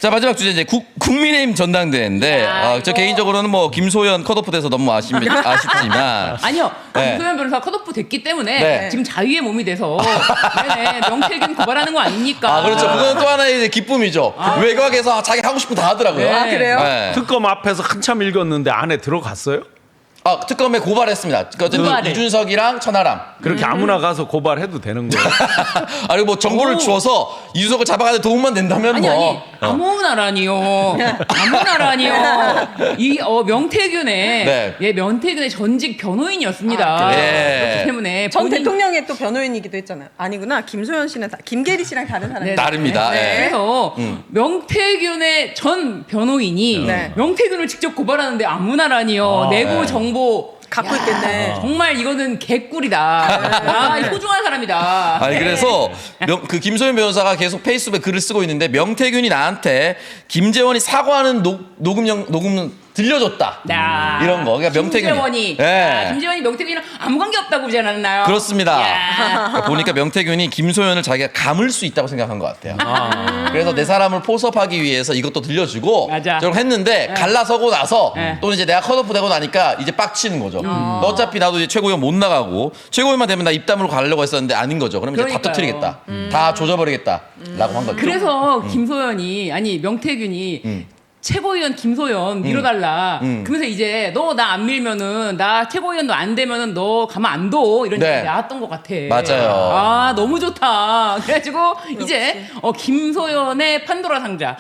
자, 마지막 주제 이제 국민의힘 전당대회인데 저 개인적으로는 뭐 김소연 컷오프 돼서 너무 아쉽지만 아니요. 네. 김소연 변호사 컷오프 됐기 때문에 네. 지금 자유의 몸이 돼서 네네, 명태균 고발하는 거 아닙니까? 그렇죠. 그건 또 하나의 기쁨이죠. 외곽에서 자기 하고 싶은 거 다 하더라고요. 네. 아, 그래요? 네. 특검 앞에서 한참 읽었는데 안에 들어갔어요? 특검에 고발했습니다. 고발을. 이준석이랑 천하람. 그렇게 아무나 가서 고발해도 되는 거예요? 아니 뭐 정보를 오. 주어서 이준석을 잡아가는 도움만 된다면 아니 뭐. 아무나라니요. 아무나라니요. 이 명태균의 네. 명태균의 전직 변호인이었습니다. 네. 그렇기 때문에 전 본인- 대통령의 또 변호인이기도 했잖아요. 아니구나. 김소연 씨는 김계리 씨랑 다른 사람이에요. 네. 다릅니다. 네. 그래서 명태균의 전 변호인이 네. 명태균을 직접 고발하는데 아무나라니요. 내부 네. 정보 갖고 있겠네. 정말 이거는 개꿀이다. 이 소중한 사람이다. 아니 그래서 그 김소연 변호사가 계속 페이스북에 글을 쓰고 있는데 명태균이 나한테 김재원이 사과하는 녹음 들려줬다. 야. 이런 거. 그러니까 명태균이. 김재원이. 네. 김재원이 명태균이랑 아무 관계 없다고 보지 않았나요? 그렇습니다. 야. 그러니까 보니까 명태균이 김소연을 자기가 감을 수 있다고 생각한 것 같아요. 그래서 내 사람을 포섭하기 위해서 이것도 들려주고 맞아. 저렇게 했는데 갈라서고 나서 네. 또는 이제 내가 컷오프 되고 나니까 이제 빡치는 거죠. 너 어차피 나도 이제 최고위원 못 나가고 최고위원만 되면 나 입 다물고 가려고 했었는데 아닌 거죠. 그럼 이제 다 그러니까요. 터뜨리겠다. 다 조져버리겠다라고 한 거죠. 그래서 김소연이 아니 명태균이 최고위원 김소연 밀어달라. 그러면서 이제 너 나 안 밀면은 나 최고위원도 안 되면은 너 가만 안 둬. 이런 네. 얘기 나왔던 것 같아. 맞아요. 아 너무 좋다. 그래가지고 이제 김소연의 판도라 상자.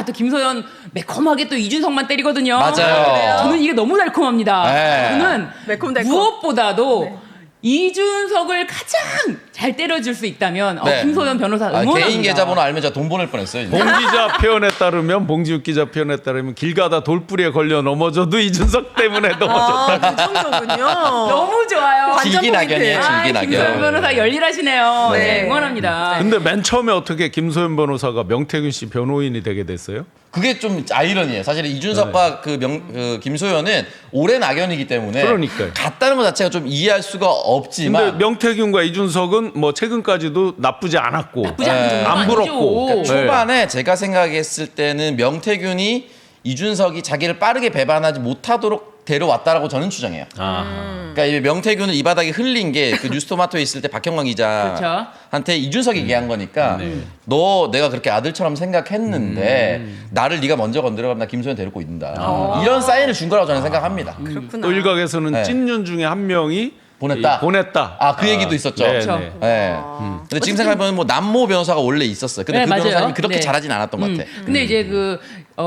또 김소연 매콤하게 또 이준석만 때리거든요. 맞아요. 저는 이게 너무 달콤합니다. 네. 저는 매콤달콤. 무엇보다도 이준석을 가장 잘 때려줄 수 있다면 네. 김소연 변호사 응원합니다. 개인 계좌번호 알면 제가 돈 보낼 뻔했어요. 진짜. 봉 기자 표현에 따르면 봉지욱 기자 표현에 따르면 길 가다 돌뿌리에 걸려 넘어져도 이준석 때문에 넘어졌다. 그 정도군요. 너무 좋아요. 관전 질기낙연이에요. 포인트. 김소연 질기낙연. 변호사 열일하시네요. 네. 네, 응원합니다. 근데 맨 처음에 어떻게 김소연 변호사가 명태균 씨 변호인이 되게 됐어요? 그게 좀 아이러니예요. 사실 이준석과 그 김소연은 오랜 악연이기 때문에 그러니까요. 같다는 것 자체가 좀 이해할 수가 없지만 근데 명태균과 이준석은 뭐 최근까지도 나쁘지 않았고 나쁘지 않은 정도가 안 아니죠. 부럽고 그러니까 네. 초반에 제가 생각했을 때는 명태균이 이준석이 자기를 빠르게 배반하지 못하도록 데려왔다라고 저는 추정해요. 그러니까 이 명태균은 이 바닥에 흘린 게 그 뉴스토마토에 있을 때 박형광 기자한테 이준석이 얘기한 거니까 너 내가 그렇게 아들처럼 생각했는데 나를 네가 먼저 건드려가면 나 김소연 데리고 있는다. 이런 사인을 준 거라고 저는 생각합니다. 그렇구나. 또 일각에서는 네. 찐윤 중에 한 명이 보냈다. 그 얘기도 있었죠. 네, 그렇죠. 네. 네. 근데 지금 생각해보면 뭐 남모 변호사가 원래 있었어요. 근데 네, 그 맞아요. 변호사님이 그렇게 네. 잘하진 않았던 것 같아. 근데 이제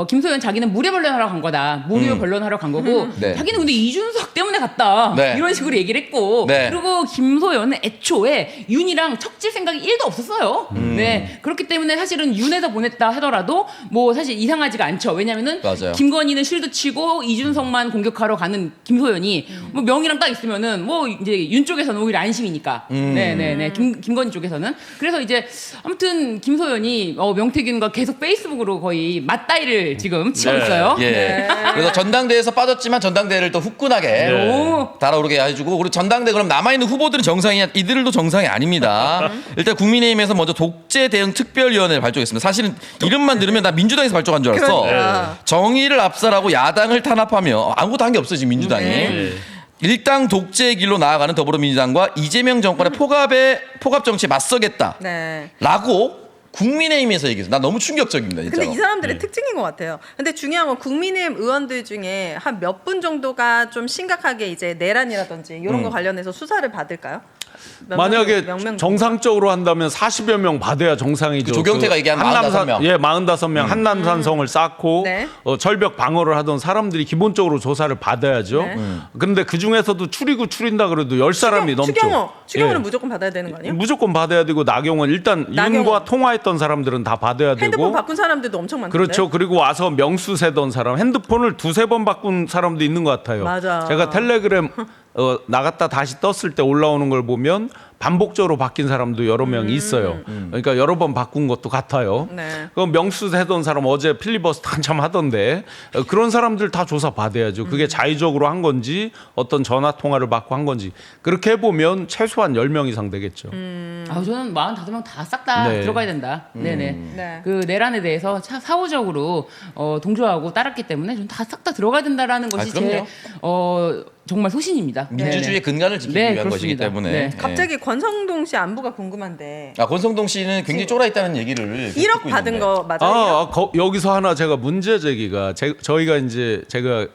김소연 자기는 무료 변론하러 간 거다. 무료 변론하러 간 거고 네. 자기는 근데 이준석 때문에 갔다. 네. 이런 식으로 얘기를 했고 네. 그리고 김소연은 애초에 윤이랑 척질 생각이 1도 없었어요. 네. 그렇기 때문에 사실은 윤에서 보냈다 하더라도 뭐 사실 이상하지가 않죠. 왜냐면은 맞아요. 김건희는 실드 치고 이준석만 공격하러 가는 김소연이 뭐 명이랑 딱 있으면은 뭐 이제 윤 쪽에서는 오히려 안심이니까. 네네네. 김건희 쪽에서는. 그래서 이제 아무튼 김소연이 명태균과 계속 페이스북으로 거의 맞다이를 지금 치고 네. 있어요. 예. 그래서 전당대회에서 빠졌지만 전당대회를 또 후끈하게 오. 달아오르게 해주고 그리고 전당대 그럼 남아있는 후보들은 정상이냐 이들도 정상이 아닙니다. 일단 국민의힘에서 먼저 독재 대응 특별위원회를 발족했습니다. 사실은 이름만 들으면 나 민주당에서 발족한 줄 알았어. 그러니까. 정의를 압살하고 야당을 탄압하며 아무것도 한 게 없어요 지금 민주당이. 일당 독재의 길로 나아가는 더불어민주당과 이재명 정권의 포갑 정치에 맞서겠다라고 네. 국민의힘에서 얘기했어요. 나 너무 충격적입니다. 진짜로. 근데 이 사람들의 특징인 것 같아요. 근데 중요한 건 국민의힘 의원들 중에 한 몇 분 정도가 좀 심각하게 이제 내란이라든지 이런 거 관련해서 수사를 받을까요? 만약에 몇 명? 정상적으로 한다면 40여 명 받아야 정상이죠. 그 조경태가 얘기한 45명. 예, 45명 한남산성을 쌓고 네. 절벽 방어를 하던 사람들이 기본적으로 조사를 받아야죠. 네. 그런데 그 중에서도 추리다 그래도 10사람이 넘죠. 추경호는 예. 무조건 받아야 되는 거 아니에요? 무조건 받아야 되고 나경원 일단 나경원. 윤과 통화했던 사람들은 다 받아야 핸드폰 되고 바꾼 사람들도 엄청 많던데. 그렇죠. 그리고 와서 명수 세던 사람 핸드폰을 두세 번 바꾼 사람도 있는 것 같아요. 맞아. 제가 텔레그램 나갔다 다시 떴을 때 올라오는 걸 보면 반복적으로 바뀐 사람도 여러 명 있어요. 그러니까 여러 번 바꾼 것도 같아요. 네. 그 명수 해던 사람 어제 필리버스터 한참 하던데 그런 사람들 다 조사 받아야죠. 그게 자의적으로 한 건지 어떤 전화 통화를 받고 한 건지 그렇게 해보면 최소한 10명 이상 되겠죠. 저는 45명 다 싹 다 네. 들어가야 된다. 네네. 네. 그 내란에 대해서 사후적으로 동조하고 따랐기 때문에 좀 다 싹 다 들어가야 된다라는 것이 제 그럼요. 정말 소신입니다. 민주주의의 근간을 지키기 네, 위한 것이기 그렇습니다. 때문에. 네. 예. 갑자기 권성동 씨 안부가 궁금한데 권성동 씨는 굉장히 쫄아 있다는 얘기를 1억 듣고 받은 있는데. 거 맞아요? 여기서 하나 제가 문제 제기가 저희가 이제 제가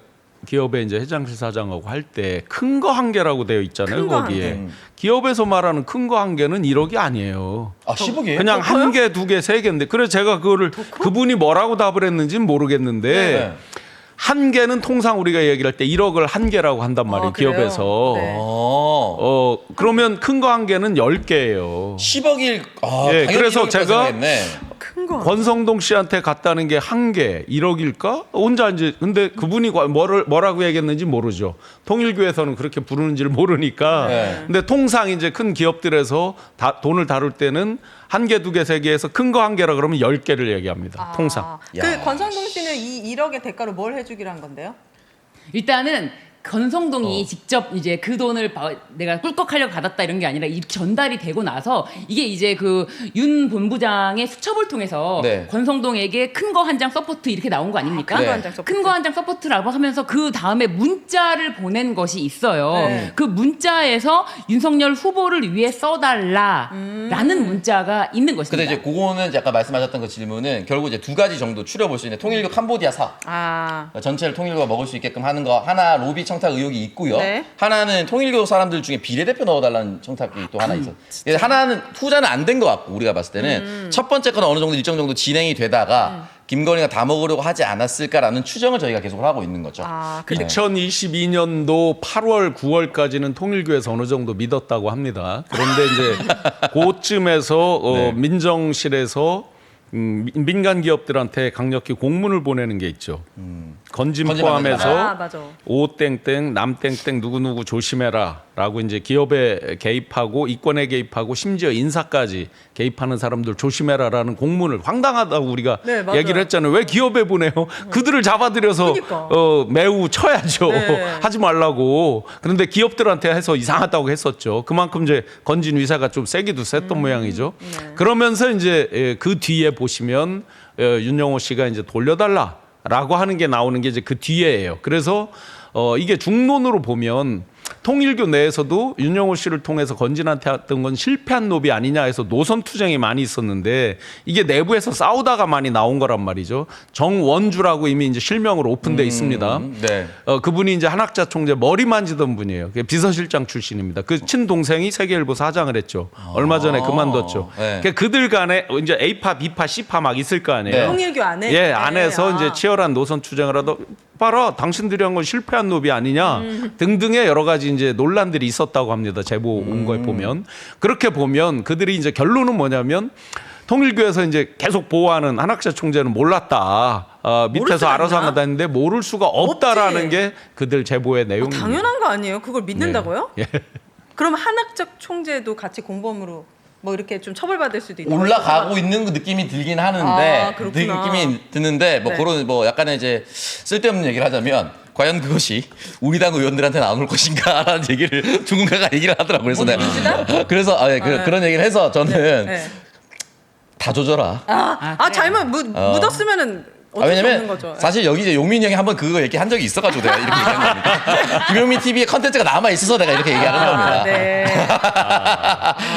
기업의 이제 회장실 사장하고 할 때 큰 거 한 개라고 되어 있잖아요. 큰거 거기에 한 기업에서 말하는 큰 거 한 개는 1억이 아니에요. 10억이에요? 그냥 한 개, 두 개, 세 개인데 그래서 제가 그거를 그분이 뭐라고 답을 했는지는 모르겠는데 네. 한 개는 통상 우리가 얘기를 할 때 1억을 한 개라고 한단 말이에요. 그래요? 기업에서. 네. 그러면 큰 거 한 개는 10개예요. 10억일. 예, 그래서 제가 큰 거. 권성동 씨한테 갔다는 게 한 개 1억일까? 혼자 이제 근데 그분이 뭐라고 얘기했는지 모르죠. 통일교에서는 그렇게 부르는지를 모르니까. 네. 근데 통상 이제 큰 기업들에서 돈을 다룰 때는 한 개, 두 개, 세 개에서 큰 거 한 개라 그러면 10개를 얘기합니다. 통상. 그 야. 권성동 씨는 이 1억의 대가로 뭘 해주기로 한 건데요? 일단은 권성동이 직접 이제 그 돈을 내가 꿀꺽하려고 받았다 이런 게 아니라 이 전달이 되고 나서 이게 이제 그 윤 본부장의 수첩을 통해서 네. 권성동에게 큰 거 한 장 서포트 이렇게 나온 거 아닙니까? 큰 거 한 장 서포트. 큰 거 한 장 서포트라고 하면서 그 다음에 문자를 보낸 것이 있어요. 네. 그 문자에서 윤석열 후보를 위해 써달라라는 문자가 있는 것입니다. 근데 이제 그거는 아까 말씀하셨던 그 질문은 결국 이제 두 가지 정도 추려볼 수 있는 통일교 캄보디아 사. 전체를 통일교가 먹을 수 있게끔 하는 거 하나 로비 청탁 의혹이 있고요. 네. 하나는 통일교 사람들 중에 비례대표 넣어달라는 청탁이 또 하나 있어. 하나는 후자는 안 된 것 같고 우리가 봤을 때는 첫 번째 거는 어느 정도 일정 정도 진행이 되다가 김건희가 다 먹으려고 하지 않았을까라는 추정을 저희가 계속 하고 있는 거죠. 그래요? 2022년도 8월, 9월까지는 통일교에서 어느 정도 믿었다고 합니다. 그런데 이제 그쯤에서 네. 민정실에서 민간 기업들한테 강력히 공문을 보내는 게 있죠. 건진 건진 포함해서 맞아. 오땡땡, 남땡땡 누구누구 조심해라라고 이제 기업에 개입하고 이권에 개입하고 심지어 인사까지 개입하는 사람들 조심해라라는 공문을 황당하다고 우리가 네, 맞아요. 얘기를 했잖아요. 왜 기업에 보내요? 그들을 잡아들여서 그러니까. 매우 쳐야죠. 네. 하지 말라고. 그런데 기업들한테 해서 이상하다고 했었죠. 그만큼 이제 건진 위세가 좀 세기도 셌던 모양이죠. 네. 그러면서 이제 그 뒤에 보시면 윤영호 씨가 이제 돌려달라라고 하는 게 나오는 게 이제 그 뒤에예요. 그래서 이게 중론으로 보면 통일교 내에서도 윤영호 씨를 통해서 건진한테 했던 건 실패한 노비 아니냐 해서 노선 투쟁이 많이 있었는데 이게 내부에서 싸우다가 많이 나온 거란 말이죠. 정원주라고 이미 이제 실명으로 오픈돼 있습니다. 네. 그분이 이제 한학자 총재 머리 만지던 분이에요. 비서실장 출신입니다. 그 친동생이 세계일보 사장을 했죠. 얼마 전에 그만뒀죠. 네. 그러니까 그들 간에 이제 A파, B파, C파 막 있을 거 아니에요. 네. 통일교 안에? 예, 네. 안에서 이제 치열한 노선 투쟁을 하다 봐라, 당신들이 한 건 실패한 노비 아니냐 등등의 여러 가지 이제 논란들이 있었다고 합니다. 제보 온 거에 보면 그렇게 보면 그들이 이제 결론은 뭐냐면 통일교에서 이제 계속 보호하는 한학자 총재는 몰랐다. 밑에서 수가 알아서 있나? 한다 했는데 모를 수가 없다라는 없지. 게 그들 제보의 내용입니다. 당연한 거 아니에요? 그걸 믿는다고요? 예. 그럼 한학적 총재도 같이 공범으로 뭐 이렇게 좀 처벌받을 수도 있는 올라가고 있는 그 느낌이 들긴 하는데 아, 그렇구나. 느낌이 드는데 뭐 네. 그런 뭐 약간의 이제 쓸데없는 얘기를 하자면 과연 그것이 우리 당 의원들한테 나올 것인가라는 얘기를 누군가가 얘기를 하더라고요. 그래서 내가 그래서 그런 얘기를 해서 저는 네. 다 조져라. 그래요? 잘못 묻었으면은 어쩔 수 없는 왜냐면 거죠. 사실 여기 이제 용민이 형이 한번 그거 얘기한 적이 있어가지고 내가 이렇게 얘기한 겁니다. 김용민 TV의 컨텐츠가 남아 있어서 내가 이렇게 얘기하는 겁니다. 네.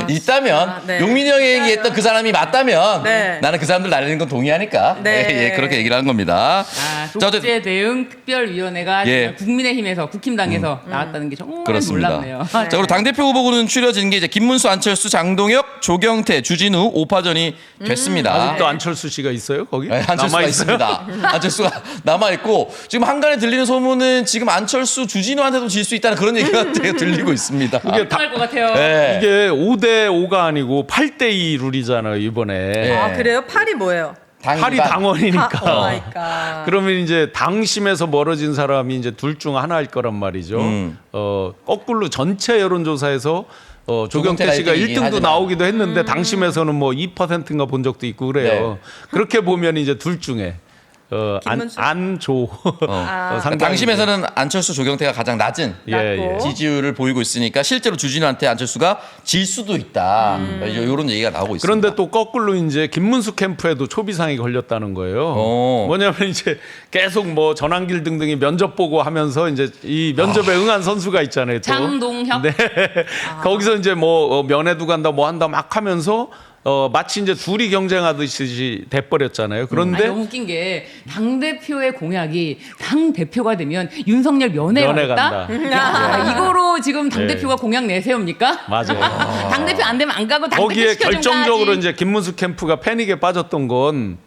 있다면 네. 용민이 형이 얘기했던 그 사람이 맞다면 네. 나는 그 사람들 날리는 건 동의하니까 네. 예, 그렇게 얘기를 하는 겁니다. 자, 어쨌든 독재 대응 특별위원회가 예. 정말 국민의힘에서 국힘당에서 나왔다는 게 정말 그렇습니다. 놀랍네요. 자, 그리고 당대표 후보군은 추려진 게 이제 김문수, 안철수, 장동혁, 조경태, 주진우 5파전이 됐습니다. 아직도 안철수 씨가 있어요 거기? 네, 안철수가 남아 있습니다. 안철수가 남아 있고 지금 한간에 들리는 소문은 지금 안철수, 주진우한테도 질 수 있다는 그런 얘기가 들리고 있습니다. 이게 당할 것 같아요. 네. 이게 5대5가 아니고 8대2 룰이잖아요 이번에. 네. 그래요? 팔이 뭐예요? 팔이 당원이니까. 오 마이 갓. 그러면 이제 당심에서 멀어진 사람이 이제 둘 중 하나일 거란 말이죠. 거꾸로 전체 여론조사에서 조경태 씨가 일등이긴 1등도 하지만. 나오기도 했는데 당심에서는 뭐 2%인가 본 적도 있고 그래요. 그렇게 보면 이제 둘 중에 김문수? 안조 상당히 당심에서는 안철수 조경태가 가장 낮은 예, 낮고. 예. 지지율을 보이고 있으니까 실제로 주진우한테 안철수가 질 수도 있다. 이런 얘기가 나오고 있습니다. 그런데 또 거꾸로 이제 김문수 캠프에도 초비상이 걸렸다는 거예요. 뭐냐면 이제 계속 뭐 전환길 등등이 면접 보고 하면서 이제 이 면접에 응한 선수가 있잖아요. 또. 장동혁? 네. 거기서 이제 뭐 면회도 간다 뭐 한다 막 하면서 마치 이제 둘이 경쟁하듯이 돼버렸잖아요. 그런데 아니, 너무 웃긴 게 당대표의 공약이 당대표가 되면 윤석열 면회 면회 갔다? 간다. 야, 이거로 지금 당대표가 공약 내세웁니까? 맞아요. 당대표 안 되면 안 가고 당대표 거기에 시켜준 결정적으로 가야지. 이제 김문수 캠프가 패닉에 빠졌던 건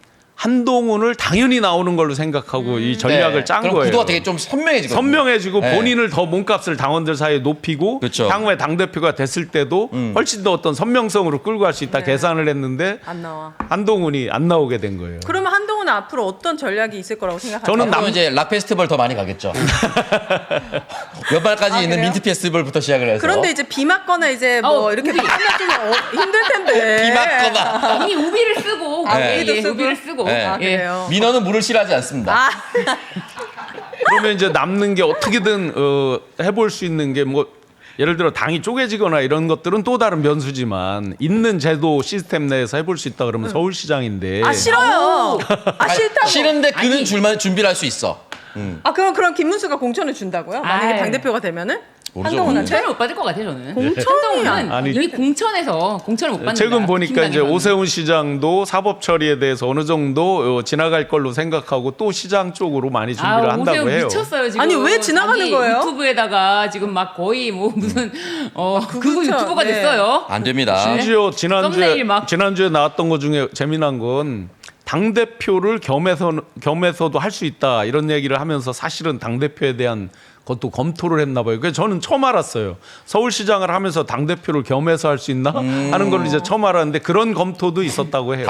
한동훈을 당연히 나오는 걸로 생각하고 이 전략을 짠 그럼 거예요. 구도가 되게 좀 선명해지거든요. 선명해지고 네. 본인을 더 몸값을 당원들 사이에 높이고 그렇죠. 향후에 당대표가 됐을 때도 훨씬 더 어떤 선명성으로 끌고 갈 수 있다 네. 계산을 했는데 안 나와. 한동훈이 안 나오게 된 거예요. 그러면 한동훈은 앞으로 어떤 전략이 있을 거라고 생각하세요? 저는 앞으로 이제 락 페스티벌 더 많이 가겠죠. 연말까지 있는 그래요? 민트 페스티벌부터 시작을 해서. 그런데 이제 비 맞거나 이제 뭐 이렇게 우비. 하면 좀 힘들 텐데. 비 맞거나. 이미 우비를 쓰고 우비도 쓰고? 우비를 쓰고 네. 아, 예. 그래요. 민원은 물을 싫어하지 않습니다. 아, 그러면 이제 남는 게 어떻게든 해볼 수 있는 게 뭐 예를 들어 당이 쪼개지거나 이런 것들은 또 다른 변수지만 있는 제도 시스템 내에서 해볼 수 있다 그러면 서울시장인데 아 싫어요. 아 싫다고. 싫은데 그는 준비를 할 수 있어. 아 그럼 김문수가 공천을 준다고요? 만약에 아이. 당 대표가 되면은 모르죠. 한동훈한테. 공천을 못 받을 것 같아요 저는. 공천이 한동훈은 아니- 이미 공천에서 공천을 못 받는다. 최근 보니까 이제 팀당에서는. 오세훈 시장도 사법 처리에 대해서 어느 정도 지나갈 걸로 생각하고 또 시장 쪽으로 많이 준비를 한다고 오세훈 해요. 미쳤어요 지금. 아니, 왜 지나가는 자기 거예요? 유튜브에다가 지금 막 거의 뭐 무슨 극우 그렇죠. 유튜버가 네. 됐어요. 안 됩니다. 심지어 썸네일 막. 지난주에 나왔던 것 중에 재미난 건 당 대표를 겸해서도 할 수 있다 이런 얘기를 하면서 사실은 당 대표에 대한 것도 검토를 했나 봐요. 그래서 저는 처음 알았어요. 서울시장을 하면서 당 대표를 겸해서 할 수 있나 하는 걸 이제 처음 알았는데 그런 검토도 있었다고 해요.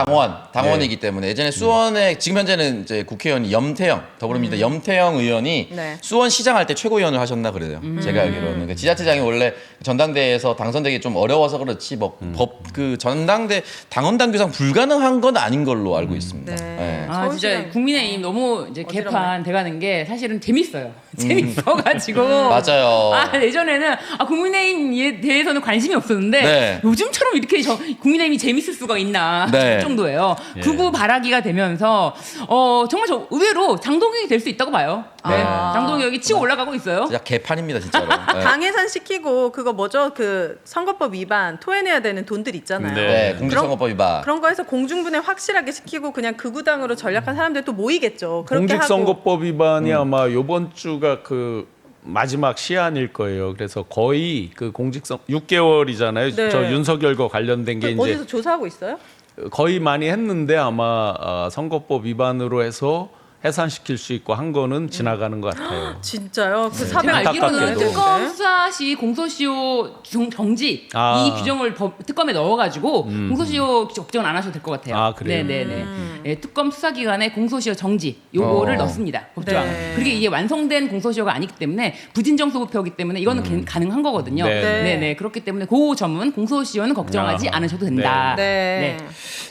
당원이기 때문에 예전에 수원에 지금 현재는 이제 국회의원이 염태영 더불어민주당 염태영 의원이 네. 수원 시장할 때 최고위원을 하셨나 그래요. 제가 알기로는 그러니까 지자체장이 원래 전당대회에서 당선되기 좀 어려워서 그렇지 뭐 법 그 전당대 당원 당규상 불가능한 건 아닌 걸로 알고 있습니다. 네. 네. 아 진짜 서울시장. 국민의힘 너무 이제 어지럽네. 개판 돼가는 게 사실은 재밌어요. 재밌어가지고. 맞아요. 예전에는 국민의힘에 대해서는 관심이 없었는데 네. 요즘처럼 이렇게 국민의힘이 재밌을 수가 있나 네. 그 정도예요. 극우 발악이가 되면서 정말 저 의외로 장동혁이 될 수 있다고 봐요. 네. 아. 장동혁이 치고 올라가고 있어요. 진짜 개판입니다 진짜로. 네. 당해산 시키고 그거 뭐죠? 그 선거법 위반 토해내야 되는 돈들 있잖아요. 네, 공직선거법 위반. 그런 거에서 공중분해 확실하게 시키고 그냥 극우당으로 전략한 사람들 또 모이겠죠. 그렇게 하고. 공직선거법 위반이 아마 이번 주가 그 마지막 시한일 거예요. 그래서 거의 그 공직선 6개월이잖아요. 네. 저 윤석열과 관련된 게 이제 어디서 조사하고 있어요? 거의 많이 했는데 아마 선거법 위반으로 해서 해산시킬 수 있고 한 거는 지나가는 것 같아요. 진짜요? 그 제가 400 알기로는 안타깝게도. 특검 수사 시 공소시효 정지 아. 이 규정을 특검에 넣어가지고 공소시효 걱정은 안 하셔도 될 것 같아요. 아, 그래요? 네네네. 예, 특검 수사 기관에 공소시효 정지 요거를 넣습니다. 법조항. 네. 그게 이게 완성된 공소시효가 아니기 때문에 부진정소부표이기 때문에 이거는 가능한 거거든요. 네. 네네. 그렇기 때문에 그 점은 공소시효는 걱정하지 않으셔도 된다. 네. 네.